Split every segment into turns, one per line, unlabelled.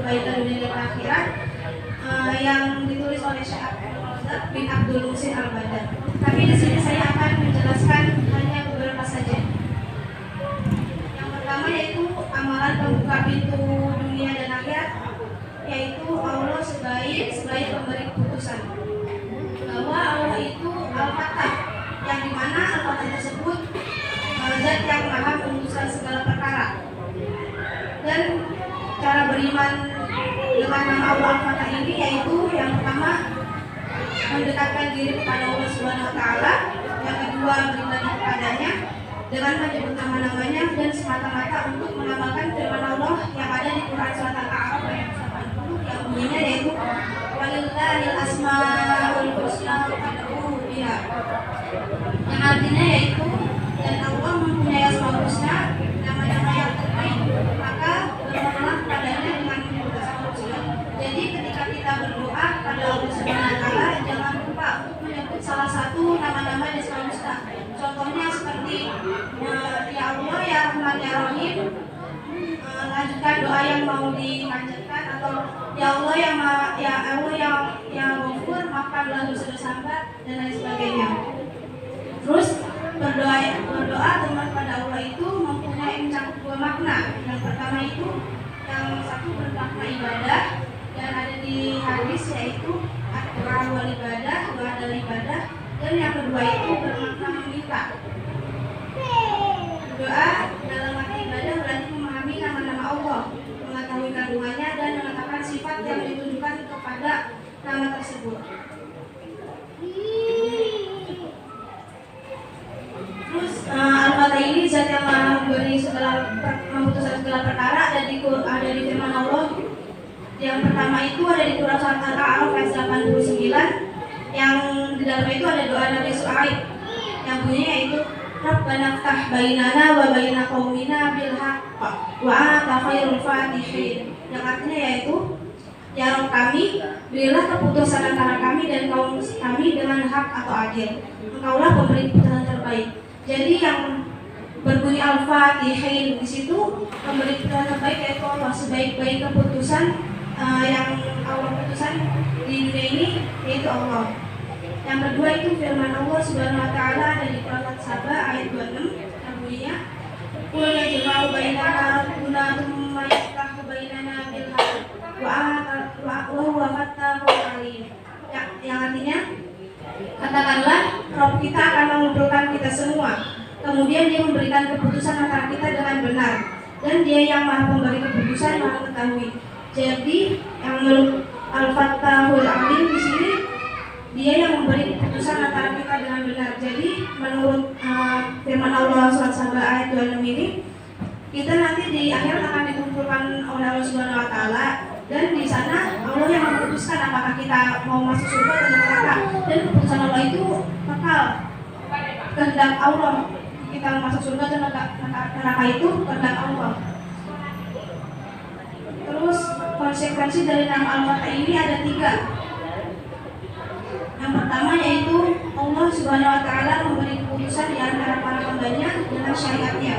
kebaikan dunia dan akhirat, yang ditulis oleh Syekh bin Abdul Muhsin Al-Badar. Tapi di sini saya akan menjelaskan hanya beberapa saja. Yang pertama yaitu amalan pembuka pintu dunia dan akhirat, yaitu Allah sebaik pemberi keputusan. Bahwa Allah itu Al-Fatah, yang dimana Al-Fatah tersebut zat yang maha memutuskan segala perkara. Dan cara beriman dengan nama Allah Al-Fatah ini yaitu yang pertama mendekatkan diri kepada Allah Subhanahu wa taala, yang kedua beribadah kepadanya dengan menyebut nama-namanya dan semata-mata untuk mengamalkan firman Allah yang ada di Quran surat Al-A'raf ayat 80 yang bunyinya yaitu walillahil asmaul husna fad'uhu biha, yang artinya yaitu dan Allah mempunyai asmaul husna, nama-nama yang terbaik, maka berdoalah kepadanya dengan menyebut asmaul husna. Jadi ketika kita berdoa kepada Allah Subhanahu wa taala, jangan lupa untuk menyebut salah satu nama-nama di asmaul husna. Contohnya seperti ya Allah ya Rahman ya Rahim, lanjutkan doa yang mau dipanjatkan, atau ya Allah yang Ghafur, maafkanlah dosa-dosa hamba, dan lain sebagainya. Terus berdoa kepada Allah itu mempunyai mencakup dua makna. Yang pertama itu yang satu bermakna ibadah dan ada di hadis yaitu doa wal ibadah, doa adalah ibadah, dan yang kedua itu bermakna meminta. Doa dalam arti ibadah berarti memahami nama-nama Allah, mengetahui kandungannya dan menetapkan sifat yang ditujukan kepada nama tersebut. Terus Al-Fatah ini zat yang memutuskan segala perkara, ada di firman Allah. Yang pertama itu ada di Quran surat Al-A'raf ayat 89, yang di dalamnya itu ada doa Nabi Shu'aib yang bunyinya yaitu Rabbana ftah bainana wa baina qaumina bil haqq wa anta khairul fatihin, yang artinya yaitu ya Rabb kami, berilah keputusan antara kami dan kaum kami dengan hak atau adil, engkaulah pemberi keputusan terbaik. Jadi yang berbunyi Al-Fatihin di situ pemberi keputusan terbaik yaitu Allah, sebaik-baik keputusan yang Allah putuskan di dunia ini yaitu Allah. Yang kedua itu firman Allah Subhanahu wa taala ada di Quran Saba ayat 26 yang bunyinya qul yajma'u bainana rabbuna tsumma yaftahu bainana bil haqq wa huwa fattahul alim, yang artinya katakanlah Rabb kita akan mengumpulkan kita semua, kemudian dia memberikan keputusan antara kita dengan benar, dan dia yang maha pemberi keputusan, maha mengetahui. Jadi yang menurut Al-Fattahul Alim di sini dia yang memberi keputusan antara kita dengan benar. Jadi menurut firman Allah surat Saba ayat 26 ini, kita nanti di akhirat akan dikumpulkan oleh Allah Subhanahu wa taala, dan di sana Allah yang memutuskan apakah kita mau masuk surga atau neraka, dan keputusan Allah itu kekal. Kehendak Allah kita masuk surga atau neraka itu kehendak Allah. Terus konsekuensi dari nama Al-Fatah ini ada 3. Yang pertama yaitu Allah Subhanahu wa taala memberi keputusan di antara para hambanya dengan syariatnya.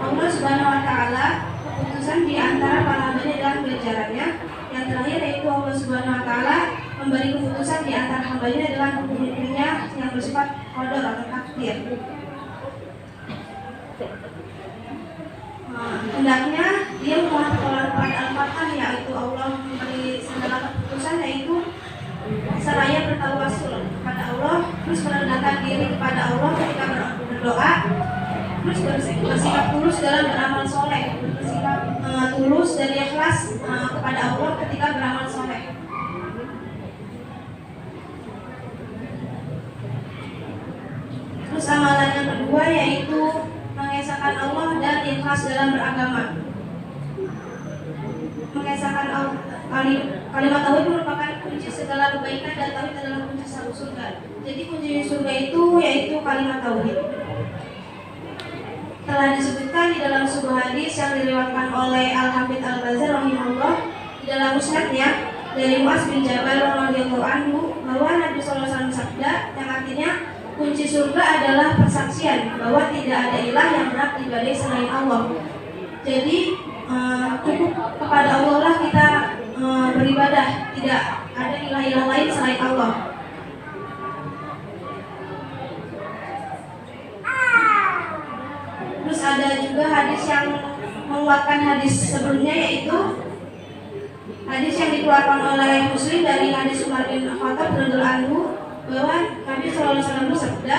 Allah Subhanahu wa taala keputusan di antara para hambanya dengan kejarannya. Yang terakhir yaitu Allah Subhanahu wa taala memberi keputusan di antara hambanya dengan hukum-hukumnya yang bersifat qadar atau takdir. Hendaknya dia memohon kepada Al-Fatah, yaitu Allah memberi segala keputusan, yaitu seraya bertawassul kepada Allah, terus merendahkan diri kepada Allah ketika berdoa, terus bersikap tulus dalam beramal soleh, bersikap tulus dan ikhlas kepada Allah ketika beramal soleh. Terus amalan yang kedua yaitu mengesahkan Allah dan ikhlas dalam beragama. Mengesahkan kalimat tauhid merupakan kunci segala kebaikan, dan tauhid adalah kunci surga. Jadi kunci surga itu yaitu kalimat tauhid. Telah disebutkan di dalam sebuah hadis yang diriwayatkan oleh Al-Hafidz Al-Bazzar rahimahullah di dalam musnadnya dari Mu'adz bin Jabal radhiyallahu anhu bahwa Nabi sallallahu alaihi wasallam sabda yang artinya kunci surga adalah persaksian bahwa tidak ada ilah yang berhak diibadahi selain Allah. Jadi cukup kepada Allah lah kita tidak ada ilah-ilah lain selain Allah. Terus ada juga hadis yang menguatkan hadis sebelumnya, yaitu hadis yang dikeluarkan oleh Muslim dari hadis Umar bin Khattab radhiyallahu anhu, bahwa Nabi SAW bersabda,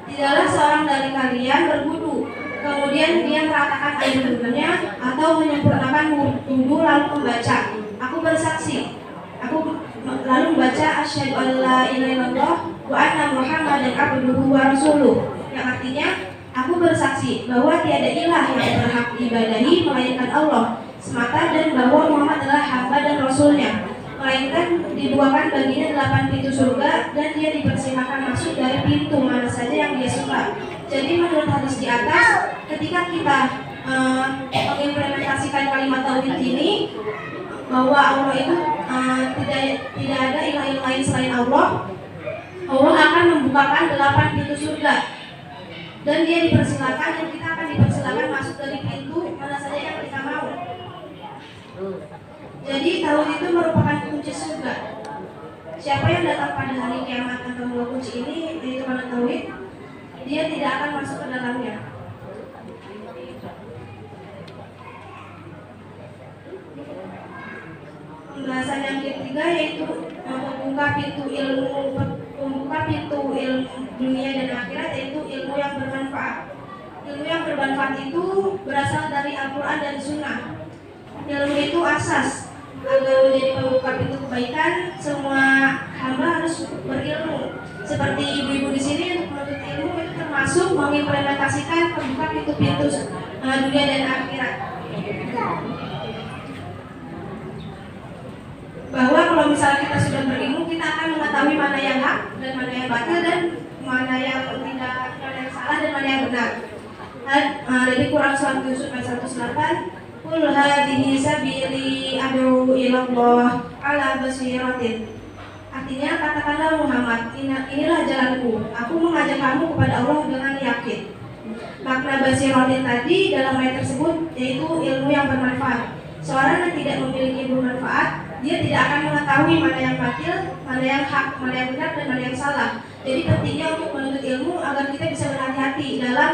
tidaklah seorang dari kalian berwudu kemudian dia meratakan air wudunya atau menyempurnakan wudu lalu membaca, aku bersaksi, aku lalu membaca asyhadu an la ilaha illallah wa anna muhammadan abduhu wa rasuluh, yang artinya aku bersaksi bahwa tiada ilah yang berhak diibadahi melainkan Allah semata, dan bahwa Muhammad adalah hamba dan rasulnya, melainkan dibukakan baginya 8 pintu surga dan dia dipersilahkan masuk dari pintu mana saja yang dia suka. Jadi menurut hadis di atas, ketika kita mengimplementasikan kalimat tauhid ini, bahwa Allah itu tidak ada ilah lain selain Allah, Allah akan membukakan 8 pintu surga dan dia dipersilakan, dan kita akan dipersilakan masuk dari pintu mana saja yang kita mau. Jadi tauhid itu merupakan kunci surga. Siapa yang datang pada hari kiamat atau membawa kunci ini, yaitu pada tauhid, dia tidak akan masuk ke dalamnya. Pembahasan yang ketiga yaitu membuka pintu ilmu dunia dan akhirat, yaitu ilmu yang bermanfaat. Ilmu yang bermanfaat itu berasal dari Al-Quran dan Sunnah. Ilmu itu asas agar menjadi pembuka pintu kebaikan. Semua hamba harus berilmu. Seperti ibu-ibu di sini, untuk menuntut ilmu itu termasuk mengimplementasikan pembuka pintu-pintu dunia dan akhirat. Bahwa kalau misalnya kita sudah berilmu, kita akan mengetahui mana yang hak dan mana yang batil, dan mana yang tidak, mana yang salah dan mana yang benar. Dari Quran surat Yusuf ayat 108, Qul hadhihi sabili ad'u ilallah ala basiratin. Artinya, katakanlah Muhammad, inilah jalanku, aku mengajak kamu kepada Allah dengan yakin. Makna basiratin tadi dalam ayat tersebut yaitu ilmu yang bermanfaat. Seorang yang tidak memiliki ilmu bermanfaat, dia tidak akan mengetahui mana yang batil, mana yang hak, mana yang benar, dan mana yang salah. Jadi pentingnya untuk menuntut ilmu agar kita bisa berhati-hati dalam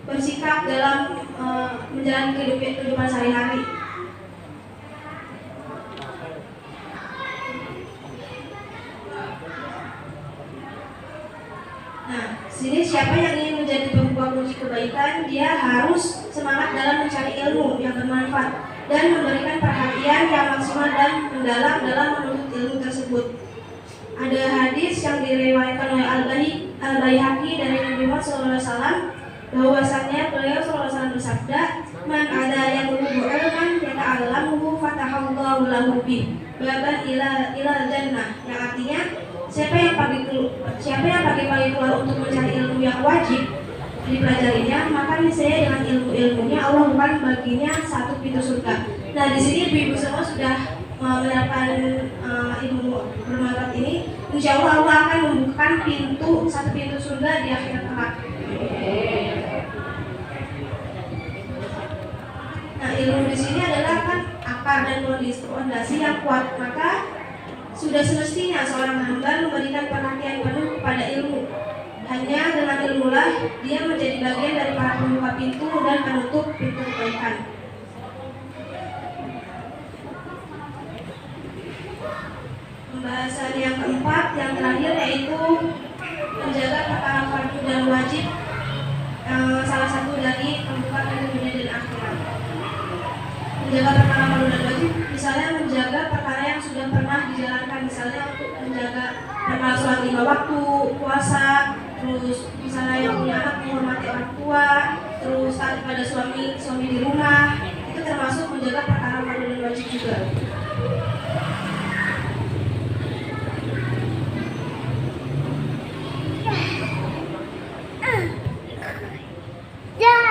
bersikap, dalam menjalani kehidupan sehari-hari. Nah, sini siapa yang ingin menjadi pembuka kunci kebaikan, dia harus semangat dalam mencari ilmu yang bermanfaat dan memberikan perhatian yang maksimal dan mendalam dalam menuntut ilmu tersebut. Ada hadis yang diriwayatkan oleh Al-Baihaqi dari Nabi Muhammad SAW, bahwasannya beliau SAW bersabda, man ada yang menubu ilman yata'allamuhu fatahallahu lahu bih baban ila jannah, yang artinya siapa yang pagi-pagi keluar untuk mencari ilmu yang wajib dipelajarinya, maka niscaya dengan ilmu-ilmunya Allah bukan baginya satu pintu surga. Nah, di sini ibu-ibu semua sudah menerapkan ilmu bermanfaat ini. Insya Allah Allah akan membukakan satu pintu surga di akhirat kelak. Nah, ilmu di sini adalah kan akar dan fondasi yang kuat, maka sudah semestinya seorang hamba memberikan perhatian penuh kepada ilmu. Hanya dengan ilmulah dia menjadi bagian dari para pembuka pintu dan penutup pintu kebaikan. Pembahasan yang keempat, yang terakhir, yaitu menjaga perkara fardu dan wajib, salah satu dari pembuka pintu dunia dan akhirat. Menjaga perkara fardu dan wajib, misalnya menjaga perkara yang sudah pernah dijalankan, misalnya untuk menjaga perkara sholat 5 waktu, puasa, terus misalnya yang punya anak menghormati orang tua, terus taat pada suami di rumah, itu termasuk menjaga perkara fardu dan wajib juga.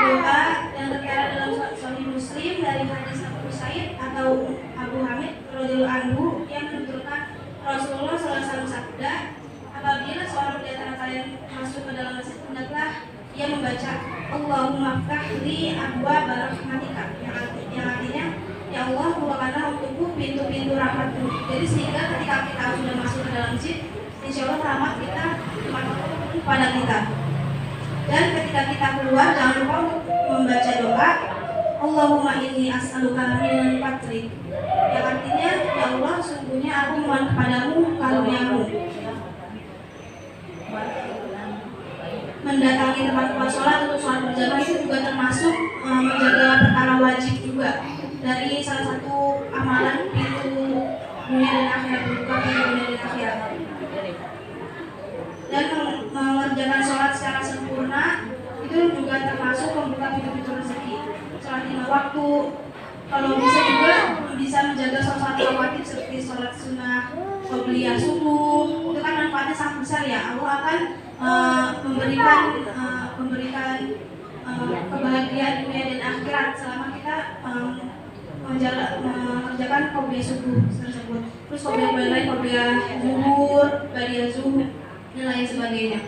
Doa yang terkait dalam Sahih Muslim dari hadis Abu Sa'id atau Abu Hamid radhiyallahu anhu yang menuturkan Rasulullah SAW sabda, apabila seorang di antara kalian masuk ke dalam masjid, hendaklah ia membaca Allahumma ftahli abwaaba rahmatika, yang artinya ya Allah, bukakanlah untukku pintu-pintu rahmat Jadi sehingga ketika kita sudah masuk ke dalam masjid, insya Allah rahmat kita kepada kita. Dan ketika kita keluar, jangan lupa untuk membaca doa Allahumma inni as'aluka min fadlik, yang artinya, ya Allah, sungguhnya aku mohon kepadamu karuniamu. Mendatangi tempat sholat untuk sholat berjamaah itu juga termasuk menjaga perkara wajib juga. Dari salah satu amalan pintu dunia dan akhirat, berbuka pintu dunia dan akhirat. Dan mengerjakan sholat secara sempurna itu juga termasuk membuka pintu-pintu rezeki. Sholat 5 waktu, kalau bisa juga bisa menjaga sholat rawatib seperti sholat sunnah, qobliyah subuh, itu kan manfaatnya sangat besar ya. Allah akan memberikan kebahagiaan dunia dan akhirat selama kita mengerjakan qobliyah subuh tersebut. Terus qobliyah lain, qobliyah zuhur, ba'diyah zuhur, dan lain sebagainya.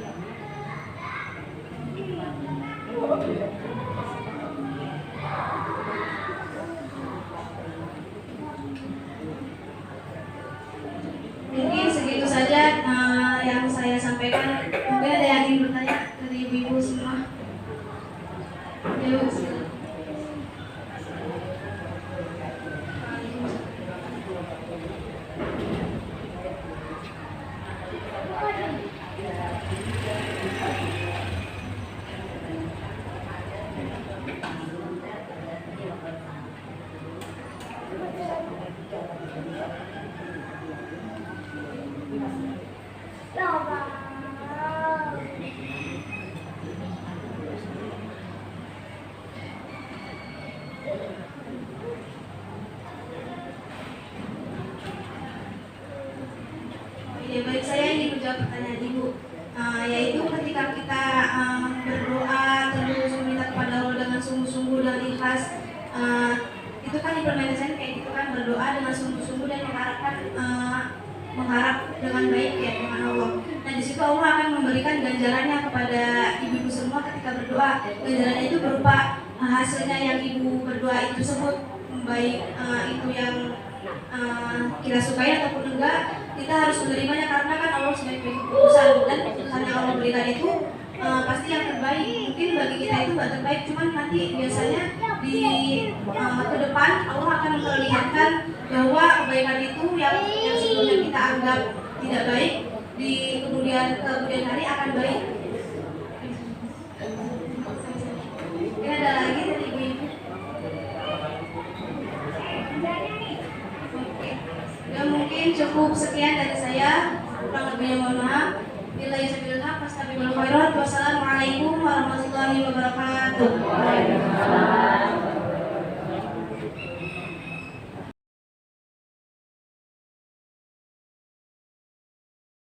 Mungkin segitu saja yang saya sampaikan. Mungkin ada yang ingin bertanya dari ibu-ibu semua. Yuk. Ya, baik, saya ingin menjawab pertanyaan Ibu, yaitu ketika kita berdoa terus meminta kepada Allah dengan sungguh-sungguh dan ikhlas, itu kan implementasinya kayak gitu kan, berdoa dengan sungguh-sungguh dan mengharap dengan baik ya dengan Allah. Nah, di situ Allah akan memberikan ganjarannya kepada ibu-ibu semua ketika berdoa. Ganjarannya itu berupa hasilnya yang ibu berdoa itu sebut, baik itu yang kita sukai ataupun enggak, kita harus menerimanya karena kan Allah sebaik-baik keputusan, dan keputusan yang Allah berikan itu pasti yang terbaik. Mungkin bagi kita itu nggak terbaik, cuman nanti biasanya di ke depan Allah akan memperlihatkan bahwa kebaikan itu yang sebelumnya kita anggap tidak baik, di kemudian hari akan baik. Ini ada lagi dari ibu-ibu. Ya, mungkin cukup sekian dari saya. Kurang lebihnya mohon maaf. Billahi taufiq wal hidayah. Wassalamualaikum warahmatullahi wabarakatuh.